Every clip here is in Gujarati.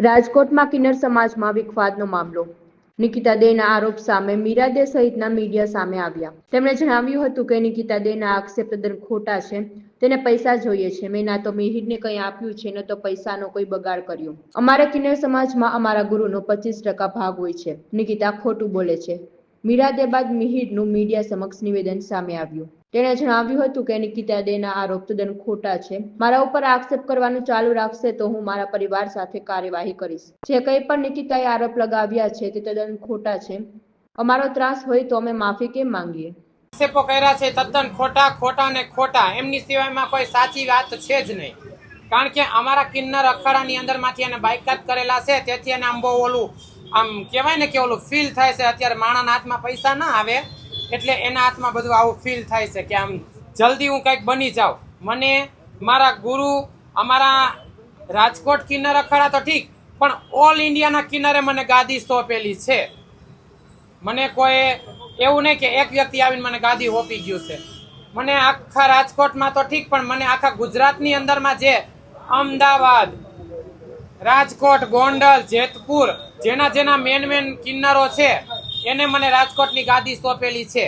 રાજકોટમાં કિન્નર સમાજમાં વિખવાદનો મામલો. નિકિતા દેના આરોપ સામે મીરા દે સહિતના મીડિયા સામે આવ્યા. તેમણે જણાવ્યું હતું કે નિકિતા દેના આક્ષેપ તદ્દન ખોટા છે. તેને પૈસા જોઈએ છે. મેં ના તો મિહિરને કંઈ આપ્યું છે ન તો પૈસાનો કોઈ બગાડ કર્યો. અમારે કિન્નર સમાજમાં અમારા ગુરુનો 25% ભાગ હોય છે. નિકિતા ખોટું બોલે છે. મીરા દે બાદ મિહિરનું મીડિયા સમક્ષ નિવેદન સામે આવ્યું. તેણે જણાવ્યું હતું કે નિકિતા દેના આરોપ તદ્દન ખોટા છે. મારા ઉપર આક્ષેપ કરવાનું ચાલુ રાખશે તો હું મારા પરિવાર સાથે કાર્યવાહી કરીશ. જે કંઈ પણ નિકિતાએ આરોપ લગાવ્યા છે તે તદ્દન ખોટા છે. અમારો ત્રાસ હોય તો અમે માફી કેમ માંગીએ? આક્ષેપો કર્યા છે તદ્દન ખોટા ને ખોટા. એમની સિવાયમાં કોઈ સાચી વાત છે જ નહીં. કારણ કે અમારા કિન્નર અખાડાની અંદરમાંથી એને બાયકાત કરેલા છે. તેથી એને આમ બહુ ઓલું આમ કહેવાય ને કે ઓલું ફીલ થાય છે. અત્યારે માણાના હાથમાં પૈસા ના આવે એટલે એના હાથમાં બધું આવું ફીલ થાય છે કે આમ જલ્દી હું કંઈક બની જાઉં. મને મારા ગુરુ, અમારા રાજકોટ કિન્નર અખાડા તો ઠીક, પણ ઓલ ઇન્ડિયાના કિન્નરે મને ગાદી સોંપેલી છે. મને કોઈ એવું નહીં કે એક વ્યક્તિ આવીને મને ગાદી સોંપી ગયું છે. મને આખા રાજકોટમાં તો ઠીક, પણ મને આખા ગુજરાતની અંદરમાં જે અમદાવાદ, રાજકોટ, ગોંડલ, જેતપુર, જેના મેન કિન્નરો છે એને મને રાજકોટની ગાદી સોંપેલી છે.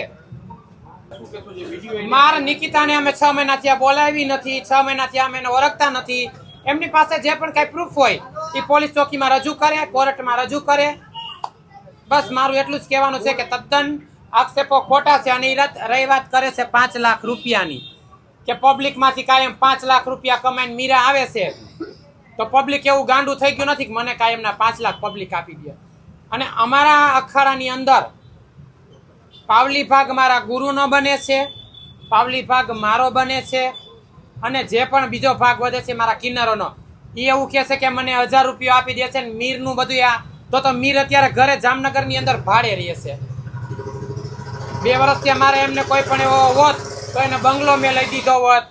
મારા નિકિતાને અમે 6 મહિના થયા બોલાવી નથી. 6 મહિના થયા અમે એને ઓળખતા નથી. એમની પાસે જે પણ કઈ પ્રૂફ હોય એ પોલીસ ચોકીમાં રજૂ કરે, કોર્ટમાં રજૂ કરે. બસ મારું એટલું જ કહેવાનું છે કે તદ્દન આક્ષેપો ખોટા છે. અને રહી વાત કરે છે 5 લાખ રૂપિયાની, કે પબ્લિકમાંથી કાયમ 5 લાખ રૂપિયા કમાઈને મીરા આવે છે, તો પબ્લિક એવું ગાંડું થઈ ગયું નથી કે મને કાયમના 5 લાખ પબ્લિક આપી દે. અને અમારા અખાડાની અંદર પાવલી ભાગ મારા ગુરુનો બને છે, પાવલી ભાગ મારો બને છે, અને જે પણ બીજો ભાગ વધે છે મારા કિન્નરોનો. એ એવું કહે છે કે મને 1000 રૂપિયા આપી દે છે ને મીરનું બધું તો મીર અત્યારે ઘરે જામનગરની અંદર ભાડે રહે છે. 2 વર્ષથી મારે એમને કોઈ પણ એવો હોત તો એને બંગલો મેં લઈ દીધો હોત,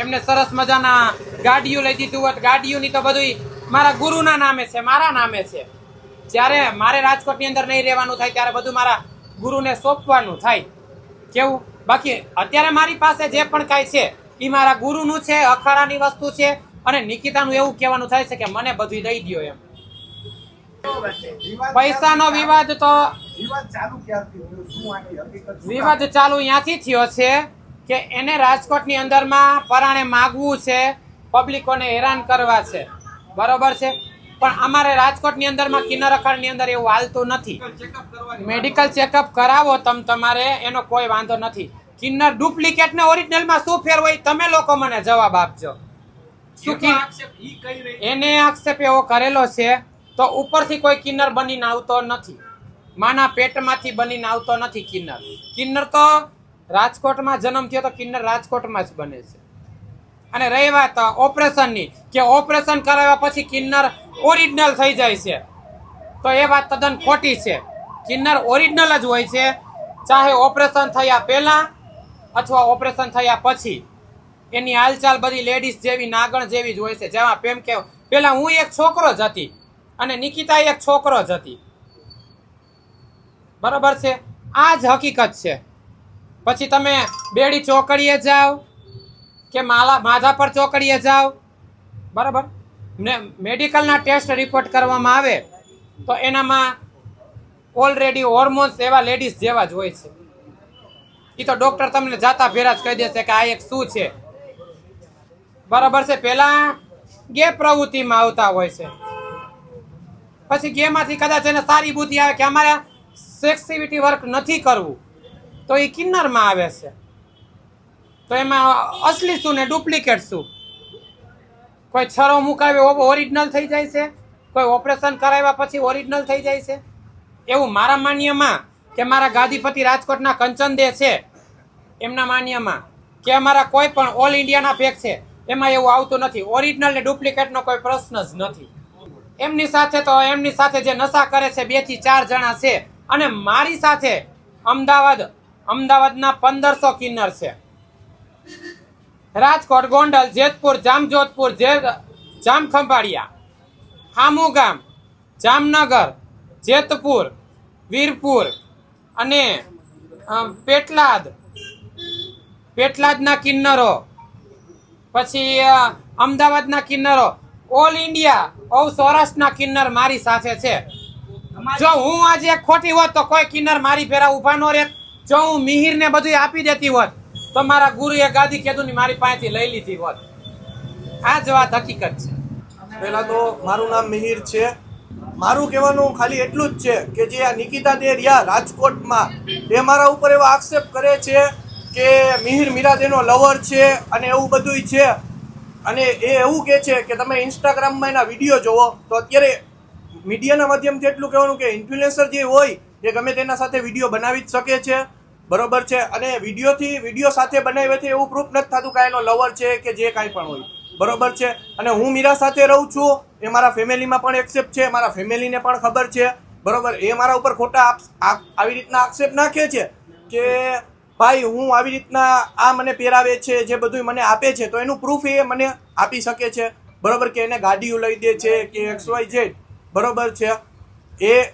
એમને સરસ મજાના ગાડીઓ લઈ દીધું હોત. ગાડીઓની તો બધું મારા ગુરુના નામે છે, મારા નામે છે. જ્યારે મારે રાજકોટની અંદર નહીં રહેવાનું થાય ત્યારે બધું મારા ગુરુને સોંપવાનું થાય. કેવું? બાકી અત્યારે મારી પાસે જે પણ કાંઈ છે એ મારા ગુરુનું છે, અખાડાની વસ્તુ છે. અને નિકિતાનું એવું કહેવાનું થાય છે કે મને બધું દઈ દો એમ. પૈસાનો વિવાદ તો વિવાદ ચાલુ ત્યાંથી થયો છે કે એને રાજકોટની અંદરમાં પરાણે માગવું છે, પબ્લિકોને હેરાન કરવા છે. બરોબર છે, પણ અમારે રાજકોટની અંદરમાં કિન્નર અખાડાની અંદર એવું હાલતું નથી. મેડિકલ ચેકઅપ કરાવો તમારે, એનો કોઈ વાંધો નથી. કિન્નર ડુપ્લિકેટ ને ઓરિજિનલમાં શું ફેર હોય તમે લોકો મને જવાબ આપજો. એને આક્ષેપ એવો કરેલો છે તો ઉપરથી કોઈ કિન્નર બનીને આવતો નથી, માના પેટમાંથી બનીને આવતો નથી. કિન્નર તો રાજકોટમાં જન્મ થયો તો કિન્નર રાજકોટમાં જ બને છે. અને રહી વાત ઓપરેશનની, કે ઓપરેશન કરાવ્યા પછી કિન્નર ઓરિજિનલ થઈ જાય છે, તો એ વાત તદ્દન ખોટી છે. કિન્નર ઓરિજિનલ જ હોય છે, ચાહે ઓપરેશન થયા પહેલા અથવા ઓપરેશન થયા પછી. એની હાલચાલ બધી લેડીઝ જેવી, નાગણ જેવી જ હોય છે. જેમાં પ્રેમ કે પેલા હું એક છોકરો જ હતી અને નિકિતા એક છોકરો જ હતી. બરોબર છે, આ જ હકીકત છે. પછી તમે બેડી ચોકડીએ જાઓ કે માધા પર ચોકડીએ જાઓ, બરાબર, ને મેડિકલના ટેસ્ટ રિપોર્ટ કરવામાં આવે તો એનામાં ઓલરેડી હોર્મોન્સ એવા લેડીઝ જેવા જ હોય છે. એ તો ડોક્ટર તમને જાતા ફેરા જ કહી દેશે કે આ એક શું છે. બરાબર છે, પેલા ગે પ્રવૃત્તિમાં આવતા હોય છે, પછી ગેમાંથી કદાચ એને સારી બુદ્ધિ આવે કે અમારે સેક્સિવિટી વર્ક નથી કરવું તો એ કિન્નરમાં આવે છે. તો એમાં અસલી શું ને ડુપ્લિકેટ શું? કોઈ છરો મુકાવે ઓરિજિનલ થઈ જાય છે, કોઈ ઓપરેશન કરાવ્યા પછી ઓરિજિનલ થઈ જાય છે. એવું મારા માન્યમાં કે મારા ગાદીપતિ રાજકોટના કંચનદે છે એમના માન્યમાં, કે અમારા કોઈ પણ ઓલ ઇન્ડિયાના પેક છે એમાં એવું આવતું નથી. ઓરિજિનલ ને ડુપ્લિકેટનો કોઈ પ્રશ્ન જ નથી. એમની સાથે જે નશા કરે છે 2 થી 4 જણા છે. અને મારી સાથે અમદાવાદના 1500 કિન્નર છે. રાજકોટ, ગોંડલ, જેતપુર, જામજોધપુર, જામખંભાળિયા, હામુગામ, જામનગર, જેતપુર, વીરપુર અને પેટલાદના કિન્નરો, પછી અમદાવાદના કિન્નરો, ઓલ ઇન્ડિયા ઓવ સૌરાષ્ટ્રના કિન્નર મારી સાથે છે. જો હું આજે ખોટી હોત તો કોઈ કિન્નર મારી ભેરા ઉભા ન રહેત. જો હું મિહિરને બધું આપી દેતી હોત તો મારા ગુરુએ ગાદી કેદુની મારી પાસેથી લઈ લીધી હોત. આ જ વાત હકીકત છે. પહેલા તો મારું નામ મિહિર છે. મારું કહેવાનું ખાલી એટલું જ છે કે જે આ નિકિતા દે રહ્યા રાજકોટમાં એ મારા ઉપર એવા આક્ષેપ કરે છે કે મિહિર મીરાદેનો લવર છે અને એવું બધું છે. અને એ એવું કહે છે કે તમે ઇન્સ્ટાગ્રામમાં એના વિડીયો જોવો તો અત્યારે મીડિયાના માધ્યમથી એટલું કહેવાનું કે ઇન્ફ્લુએન્સર જે હોય એ ગમે તેના સાથે વિડીયો બનાવી જ શકે છે, બરોબર છે. અને વિડીયો સાથે બનાવીથી એવું પ્રૂફ નથી થતું કે એનો લવર છે કે જે કાંઈ પણ હોય, બરોબર છે. અને હું મીરા સાથે રહું છું એ મારા ફેમિલીમાં પણ એક્સેપ્ટ છે, મારા ફેમિલીને પણ ખબર છે, બરોબર. એ મારા ઉપર ખોટા આવી રીતના આક્ષેપ નાખે છે કે ભાઈ હું આવી રીતના આ મને પહેરાવે છે, જે બધું મને આપે છે, તો એનું પ્રૂફ એ મને આપી શકે છે, બરોબર. કે એને ગાડીઓ લઈ દે છે કે XYZ, બરોબર છે.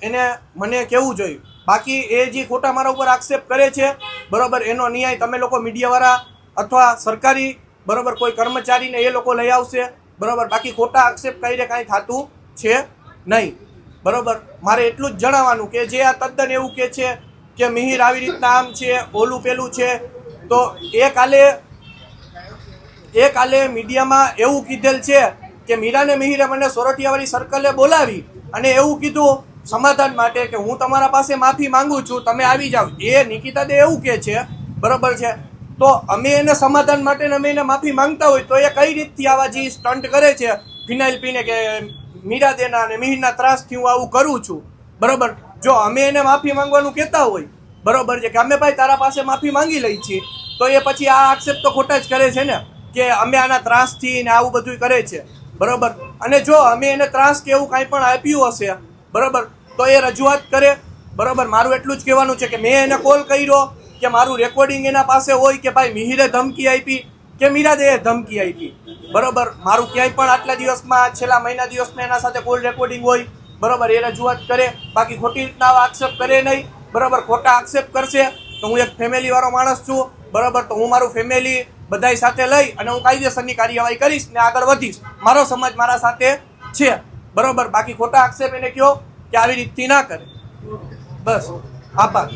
એને મને કહેવું જોઈએ. બાકી એ જે ખોટા મારા ઉપર આક્ષેપ કરે છે, બરોબર, એનો ન્યાય તમે લોકો મીડિયાવાળા અથવા સરકારી, બરોબર, કોઈ કર્મચારીને એ લોકો લઈ આવશે, બરોબર. બાકી ખોટા આક્ષેપ કરીને કાંઈ થતું છે નહીં, બરોબર. મારે એટલું જ જણાવવાનું કે જે આ તદ્દન એવું કહે છે કે મિહિર આવી રીતના આમ છે, ઓલું પેલું છે, તો એ કાલે મીડિયામાં એવું કીધેલ છે કે મીરાને મિહિરે મને સોરઠિયાવાળી સર્કલે બોલાવી અને એવું કીધું સમાધાન માટે કે હું તમારા પાસે માફી માંગુ છું, તમે આવી જાઓ. એ નિકિતા દે એવું કહે છે, બરોબર છે. તો અમે એને સમાધાન માટે અમે એને માફી માંગતા હોય તો એ કઈ રીતથી આવા જે સ્ટન્ટ કરે છે ફિનાઇલ પીને કે મીરા દેના અને મિહિરના ત્રાસથી હું આવું કરું છું, બરોબર. જો અમે એને માફી માંગવાનું કહેતા હોય, બરોબર છે, કે અમે ભાઈ તારા પાસે માફી માંગી લઈ છીએ, તો એ પછી આ આક્ષેપ તો ખોટા જ કરે છે ને કે અમે આના ત્રાસથી ને આવું બધું કરે છે, બરોબર. અને જો અમે એને ત્રાસ કે એવું કાંઈ પણ આપ્યું હશે, બરોબર, તો એ રજૂઆત કરે, બરોબર. મારું એટલું જ કહેવાનું છે કે મેં એને કોલ કર્યો કે મારું રેકોર્ડિંગ એના પાસે હોય કે ભાઈ મિહિરે ધમકી આપી કે મીરાદેએ ધમકી આપી, બરોબર. મારું ક્યાંય પણ આટલા દિવસમાં છેલ્લા મહિના દિવસમાં એના સાથે કોલ રેકોર્ડિંગ હોય, બરોબર, એ રજૂઆત કરે. બાકી ખોટી રીતના આક્ષેપ કરે નહીં, બરોબર. ખોટા આક્ષેપ કરશે તો હું એક ફેમિલીવાળો માણસ છું, બરોબર. તો હું મારું ફેમિલી બધાય સાથે લઈ અને હું કાયદેસરની કાર્યવાહી કરીશ ને આગળ વધીશ. મારો સમાજ મારા સાથે છે, બરોબર. બાકી ખોટા આક્ષેપ એને કહો કે આવી રીતથી ના કરે. બસ, આભાર.